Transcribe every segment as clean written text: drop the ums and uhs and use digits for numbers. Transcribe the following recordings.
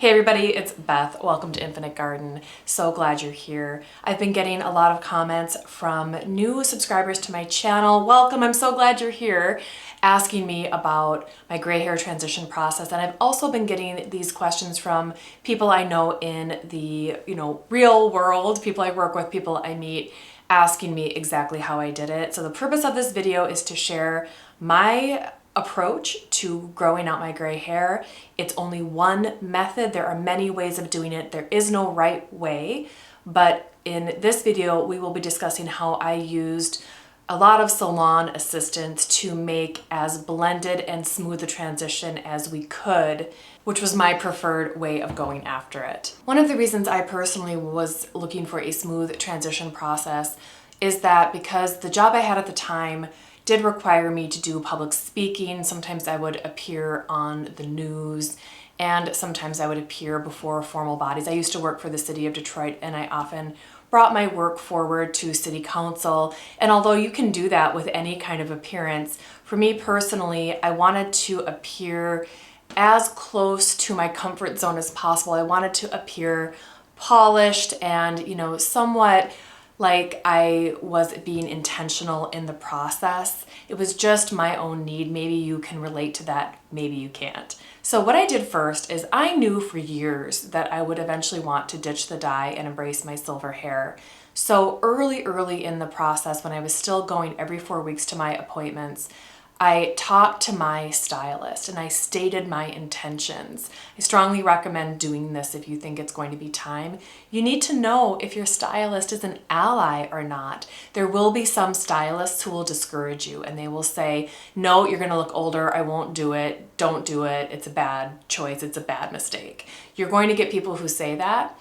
Hey everybody, it's Beth. Welcome to Infinite Garden. So glad you're here. I've been getting a lot of comments from new subscribers to my channel. Welcome, I'm so glad you're here, asking me about my gray hair transition process. And I've also been getting these questions from people I know in the, real world, people I work with, people I meet, asking me exactly how I did it. So the purpose of this video is to share my approach to growing out my gray hair. It's only one method. There are many ways of doing it. There is no right way, but in this video, we will be discussing how I used a lot of salon assistance to make as blended and smooth a transition as we could, which was my preferred way of going after it. One of the reasons I personally was looking for a smooth transition process is that because the job I had at the time did require me to do public speaking. Sometimes I would appear on the news and sometimes I would appear before formal bodies. I used to work for the city of Detroit and I often brought my work forward to city council. And although you can do that with any kind of appearance, for me personally, I wanted to appear as close to my comfort zone as possible. I wanted to appear polished and, somewhat like I was being intentional in the process. It was just my own need. Maybe you can relate to that, maybe you can't. So what I did first is I knew for years that I would eventually want to ditch the dye and embrace my silver hair. So early in the process, when I was still going every 4 weeks to my appointments, I talked to my stylist and I stated my intentions. I strongly recommend doing this if you think it's going to be time. You need to know if your stylist is an ally or not. There will be some stylists who will discourage you and they will say, no, you're gonna look older, I won't do it, don't do it, it's a bad choice, it's a bad mistake. You're going to get people who say that,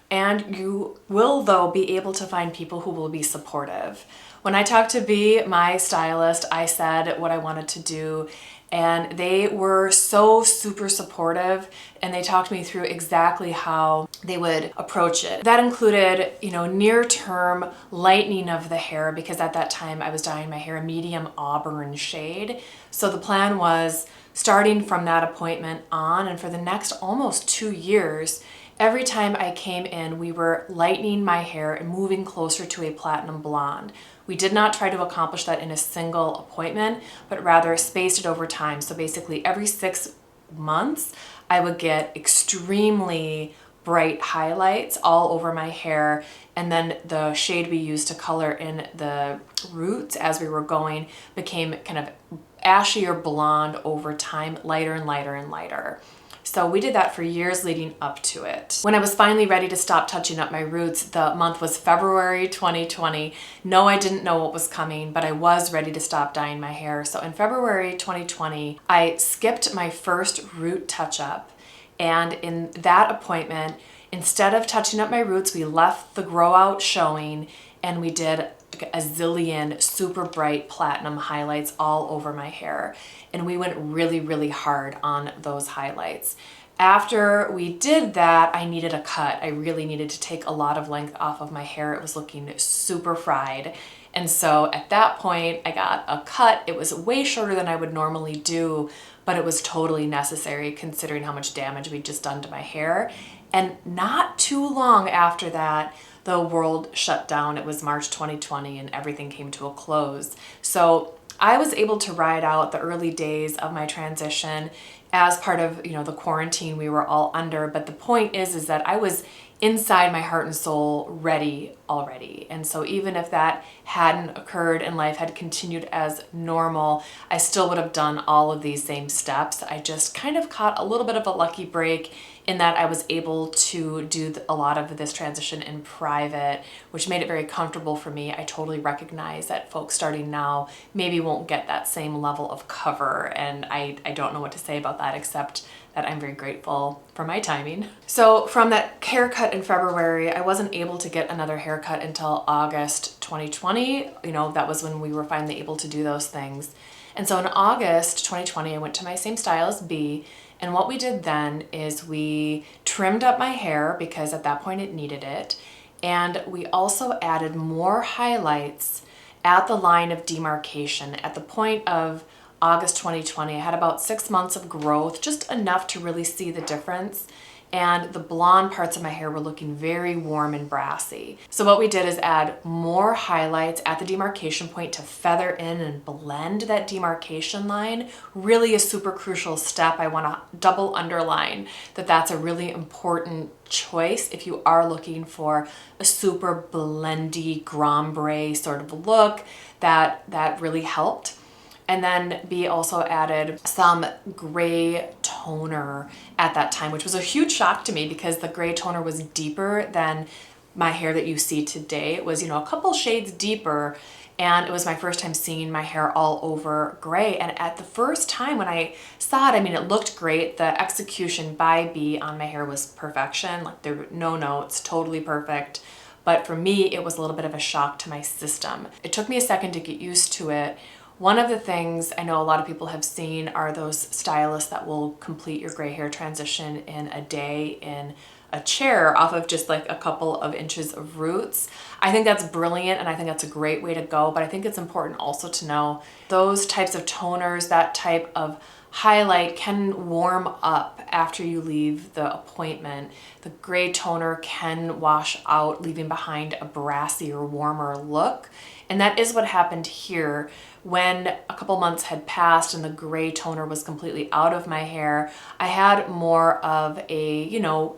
and you will, though, be able to find people who will be supportive. When I talked to B, my stylist, I said what I wanted to do, and they were so super supportive, and they talked me through exactly how they would approach it. That included, near-term lightening of the hair, because at that time I was dyeing my hair a medium auburn shade. So the plan was, starting from that appointment on, and for the next almost 2 years, every time I came in, we were lightening my hair and moving closer to a platinum blonde. We did not try to accomplish that in a single appointment, but rather spaced it over time. So basically every 6 months, I would get extremely bright highlights all over my hair. And then the shade we used to color in the roots as we were going became kind of ashier blonde over time, lighter and lighter and lighter. So we did that for years leading up to it. When I was finally ready to stop touching up my roots, the month was February 2020. No, I didn't know what was coming, but I was ready to stop dyeing my hair. So in February 2020, I skipped my first root touch-up. And in that appointment, instead of touching up my roots, we left the grow out showing and we did a zillion super bright platinum highlights all over my hair. And we went really hard on those highlights. After we did that, I needed a cut. I really needed to take a lot of length off of my hair. It was looking super fried. And so at that point, I got a cut. It was way shorter than I would normally do, but it was totally necessary considering how much damage we'd just done to my hair. And not too long after that, the world shut down. It was March 2020 and everything came to a close. So I was able to ride out the early days of my transition as part of, the quarantine we were all under. But the point is that I was inside my heart and soul ready already. And so even if that hadn't occurred and life had continued as normal, I still would have done all of these same steps. I just kind of caught a little bit of a lucky break in that I was able to do a lot of this transition in private, which made it very comfortable for me. I totally recognize that folks starting now maybe won't get that same level of cover, and I don't know what to say about that except that I'm very grateful for my timing. So from that haircut in February, I wasn't able to get another haircut until August 2020. That was when we were finally able to do those things. And so in August 2020, I went to my same stylist, B, and what we did then is we trimmed up my hair because at that point it needed it. And we also added more highlights at the line of demarcation. At the point of August 2020, I had about 6 months of growth, just enough to really see the difference. and the blonde parts of my hair were looking very warm and brassy. So what we did is add more highlights at the demarcation point to feather in and blend that demarcation line. Really a super crucial step. I want to double underline that that's a really important choice if you are looking for a super blendy grombre sort of look. That really helped. And then B also added some gray toner at that time, which was a huge shock to me because the gray toner was deeper than my hair that you see today. It was, a couple shades deeper, and it was my first time seeing my hair all over gray. And at the first time when I saw it, it looked great. The execution by B on my hair was perfection. Like, there were no notes, totally perfect. But for me, it was a little bit of a shock to my system. It took me a second to get used to it. One of the things I know a lot of people have seen are those stylists that will complete your gray hair transition in a day in a chair off of just like a couple of inches of roots. I think that's brilliant, and I think that's a great way to go, but I think it's important also to know those types of toners, that type of highlight can warm up after you leave the appointment. The gray toner can wash out, leaving behind a brassier, warmer look. And that is what happened here. When a couple months had passed and the gray toner was completely out of my hair, I had more of a,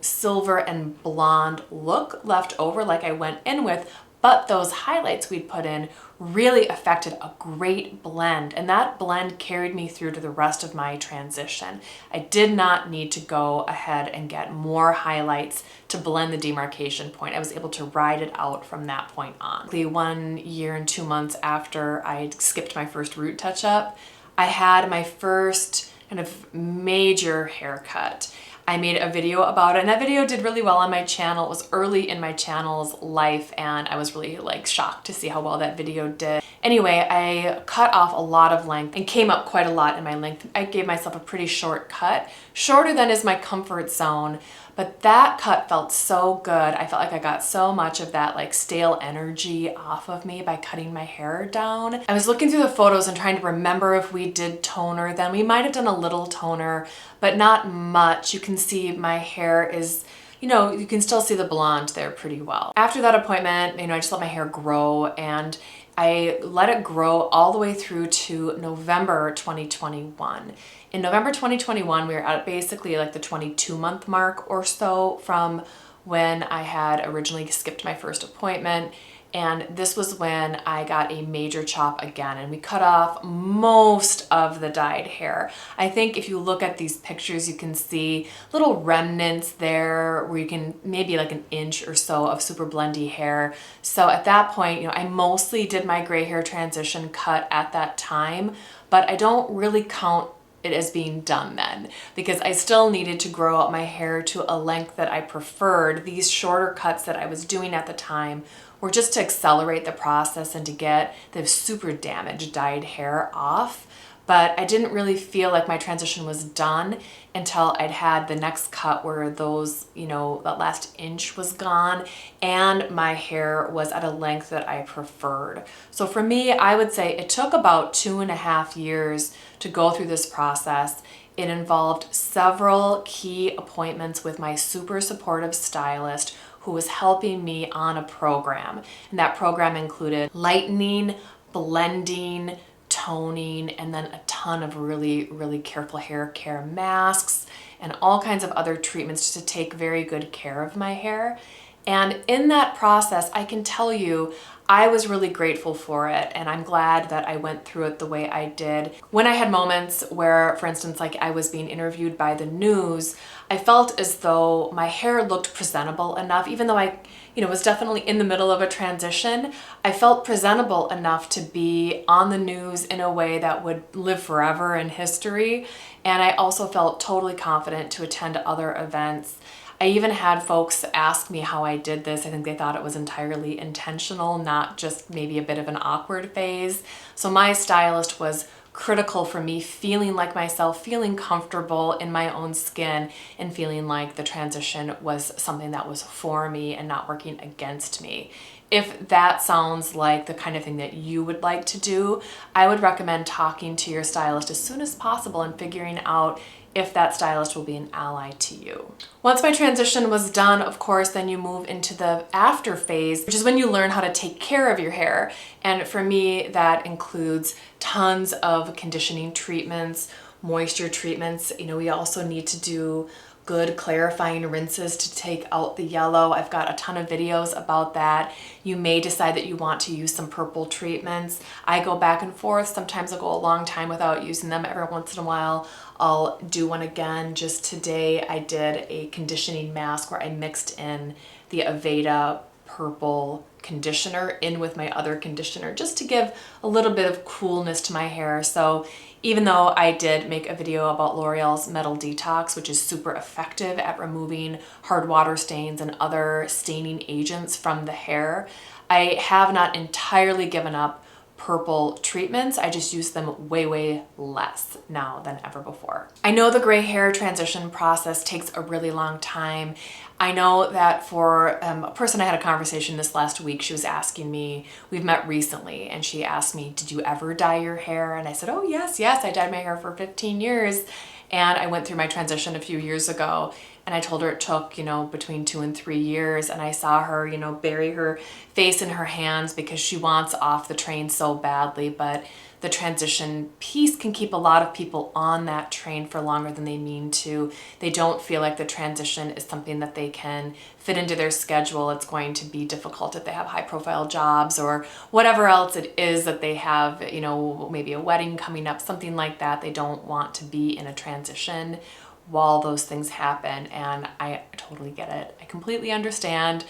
silver and blonde look left over like I went in with, but those highlights we'd put in really affected a great blend, and that blend carried me through to the rest of my transition. I did not need to go ahead and get more highlights to blend the demarcation point. I was able to ride it out from that point on. 1 year and 2 months after I skipped my first root touch-up, I had my first kind of major haircut. I made a video about it, and that video did really well on my channel. It was early in my channel's life, and I was really shocked to see how well that video did. Anyway, I cut off a lot of length and came up quite a lot in my length. I gave myself a pretty short cut, shorter than is my comfort zone, but that cut felt so good. I felt like I got so much of that stale energy off of me by cutting my hair down. I was looking through the photos and trying to remember if we did toner then. We might have done a little toner, but not much. You can see my hair is, you can still see the blonde there pretty well. After that appointment, I just let my hair grow, and I let it grow all the way through to November 2021. In November 2021, we were at basically the 22-month mark or so from when I had originally skipped my first appointment. And this was when I got a major chop again, and we cut off most of the dyed hair. I think if you look at these pictures, you can see little remnants there where you can maybe an inch or so of super blendy hair. So at that point, I mostly did my gray hair transition cut at that time, but I don't really count it as being done then, because I still needed to grow out my hair to a length that I preferred. These shorter cuts that I was doing at the time were just to accelerate the process and to get the super damaged dyed hair off. But I didn't really feel like my transition was done until I'd had the next cut where those, that last inch was gone and my hair was at a length that I preferred. So for me, I would say it took about 2.5 years to go through this process. It involved several key appointments with my super supportive stylist who was helping me on a program. And that program included lightening, blending, toning, and then a ton of really, really careful hair care masks and all kinds of other treatments to take very good care of my hair. And in that process, I can tell you, I was really grateful for it, and I'm glad that I went through it the way I did. When I had moments where, for instance, I was being interviewed by the news, I felt as though my hair looked presentable enough, even though I was definitely in the middle of a transition. I felt presentable enough to be on the news in a way that would live forever in history. And I also felt totally confident to attend other events. I even had folks ask me how I did this. I think they thought it was entirely intentional, not just maybe a bit of an awkward phase. So my stylist was critical for me feeling like myself, feeling comfortable in my own skin, and feeling like the transition was something that was for me and not working against me. If that sounds like the kind of thing that you would like to do, I would recommend talking to your stylist as soon as possible and figuring out if that stylist will be an ally to you. Once my transition was done, of course, then you move into the after phase, which is when you learn how to take care of your hair. And for me, that includes tons of conditioning treatments, moisture treatments. You know, we also need to do good clarifying rinses to take out the yellow. I've got a ton of videos about that. You may decide that you want to use some purple treatments. I go back and forth. Sometimes I'll go a long time without using them. Every once in a while, I'll do one again. Just today, I did a conditioning mask where I mixed in the Aveda purple conditioner in with my other conditioner just to give a little bit of coolness to my hair. So even though I did make a video about L'Oreal's Metal Detox, which is super effective at removing hard water stains and other staining agents from the hair, I have not entirely given up purple treatments. I just use them way less now than ever before. I know the gray hair transition process takes a really long time. I know that for a person I had a conversation this last week, she was asking me, we've met recently, and she asked me, did you ever dye your hair? And I said, oh yes, I dyed my hair for 15 years. And I went through my transition a few years ago, and I told her it took, you know, between 2 and 3 years. And I saw her, you know, bury her face in her hands because she wants off the train so badly. But the transition piece can keep a lot of people on that train for longer than they mean to. They don't feel like the transition is something that they can fit into their schedule. It's going to be difficult if they have high profile jobs or whatever else it is that they have, you know, maybe a wedding coming up, something like that. They don't want to be in a transition while those things happen. And I totally get it. I completely understand.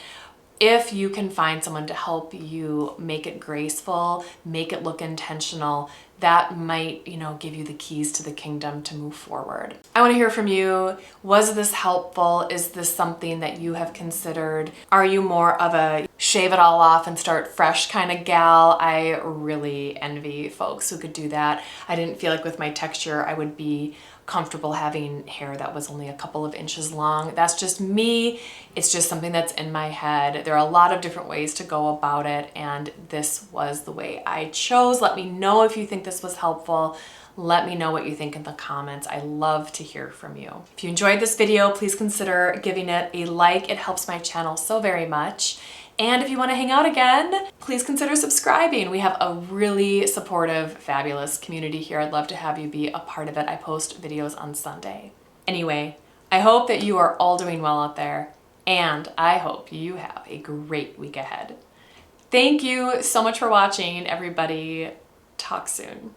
If you can find someone to help you make it graceful, make it look intentional, that might, you know, give you the keys to the kingdom to move forward. I want to hear from you. Was this helpful? Is this something that you have considered? Are you more of a shave it all off and start fresh kind of gal? I really envy folks who could do that. I didn't feel like with my texture I would be comfortable having hair that was only a couple of inches long. That's just me. It's just something that's in my head. There are a lot of different ways to go about it, and this was the way I chose. Let me know if you think this was helpful. Let me know what you think in the comments. I love to hear from you. If you enjoyed this video, please consider giving it a like. It helps my channel so very much. And if you want to hang out again, please consider subscribing. We have a really supportive, fabulous community here. I'd love to have you be a part of it. I post videos on Sunday. Anyway, I hope that you are all doing well out there, and I hope you have a great week ahead. Thank you so much for watching, everybody. Talk soon.